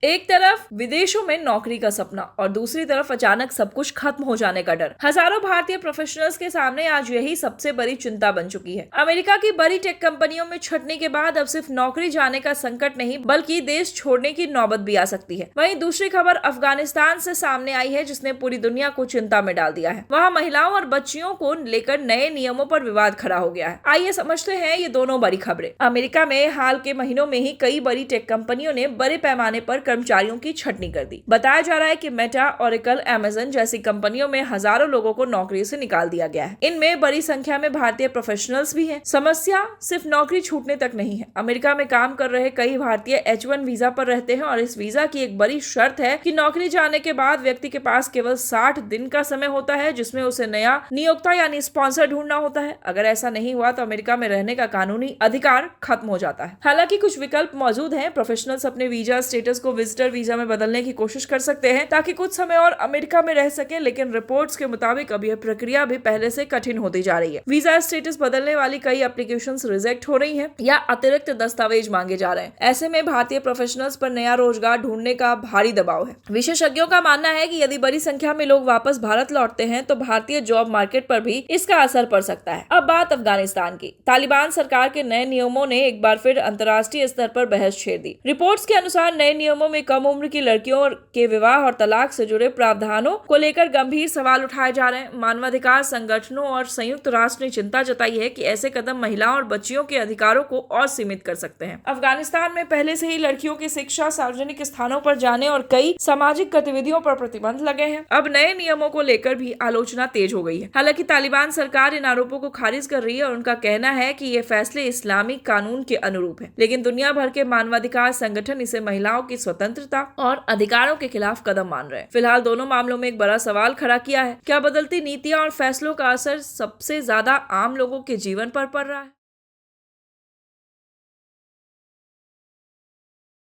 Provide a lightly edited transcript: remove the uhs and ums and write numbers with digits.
एक तरफ विदेशों में नौकरी का सपना और दूसरी तरफ अचानक सब कुछ खत्म हो जाने का डर। हजारों भारतीय प्रोफेशनल्स के सामने आज यही सबसे बड़ी चिंता बन चुकी है। अमेरिका की बड़ी टेक कंपनियों में छटने के बाद अब सिर्फ नौकरी जाने का संकट नहीं बल्कि देश छोड़ने की नौबत भी आ सकती है। वहीं दूसरी खबर अफगानिस्तान से सामने आई है, जिसने पूरी दुनिया को चिंता में डाल दिया है। वहाँ महिलाओं और बच्चियों को लेकर नए नियमों पर विवाद खड़ा हो गया है। आइए समझते हैं ये दोनों बड़ी खबरें। अमेरिका में हाल के महीनों में ही कई बड़ी टेक कंपनियों ने बड़े पैमाने पर कर्मचारियों की छटनी कर दी। बताया जा रहा है कि मेटा, ओरेकल, अमेज़न जैसी कंपनियों में हजारों लोगों को नौकरी से निकाल दिया गया है। इनमें बड़ी संख्या में भारतीय प्रोफेशनल्स भी हैं। समस्या सिर्फ नौकरी छूटने तक नहीं है। अमेरिका में काम कर रहे कई भारतीय H1 वीजा पर रहते हैं और इस वीजा की एक बड़ी शर्त है कि नौकरी जाने के बाद व्यक्ति के पास केवल 60 दिन का समय होता है, जिसमें उसे नया नियोक्ता यानी स्पॉन्सर ढूंढना होता है। अगर ऐसा नहीं हुआ तो अमेरिका में रहने का कानूनी अधिकार खत्म हो जाता है। हालांकि कुछ विकल्प मौजूद हैं। प्रोफेशनल्स अपने वीजा स्टेटस को विजिटर वीजा में बदलने की कोशिश कर सकते हैं ताकि कुछ समय और अमेरिका में रह सके, लेकिन रिपोर्ट्स के मुताबिक अब यह प्रक्रिया भी पहले से कठिन होती जा रही है। वीजा स्टेटस बदलने वाली कई एप्लीकेशंस रिजेक्ट हो रही हैं या अतिरिक्त दस्तावेज मांगे जा रहे हैं। ऐसे में भारतीय प्रोफेशनल्स पर नया रोजगार ढूंढने का भारी दबाव है। विशेषज्ञों का मानना है कि यदि बड़ी संख्या में लोग वापस भारत लौटते हैं तो भारतीय जॉब मार्केट पर भी इसका असर पड़ सकता है। अब बात अफगानिस्तान की। तालिबान सरकार के नए नियमों ने एक बार फिर अंतर्राष्ट्रीय स्तर पर बहस छेड़ दी। रिपोर्ट्स के अनुसार नए नियमों में कम उम्र की लड़कियों के विवाह और तलाक से जुड़े प्रावधानों को लेकर गंभीर सवाल उठाए जा रहे हैं। मानवाधिकार संगठनों और संयुक्त राष्ट्र ने चिंता जताई है कि ऐसे कदम महिलाओं और बच्चियों के अधिकारों को और सीमित कर सकते हैं। अफगानिस्तान में पहले से ही लड़कियों की शिक्षा, सार्वजनिक स्थानों पर जाने और कई सामाजिक गतिविधियों पर प्रतिबंध लगे हैं। अब नए नियमों को लेकर भी आलोचना तेज हो गई है। हालांकि तालिबान सरकार इन आरोपों को खारिज कर रही है और उनका कहना है कि ये फैसले इस्लामिक कानून के अनुरूप है। लेकिन दुनिया भर के मानवाधिकार संगठन इसे महिलाओं की स्वतंत्रता और अधिकारों के खिलाफ कदम मान रहे हैं। फिलहाल दोनों मामलों में एक बड़ा सवाल खड़ा किया है। क्या बदलती नीतियां और फैसलों का असर सबसे ज्यादा आम लोगों के जीवन पर पड़ रहा है?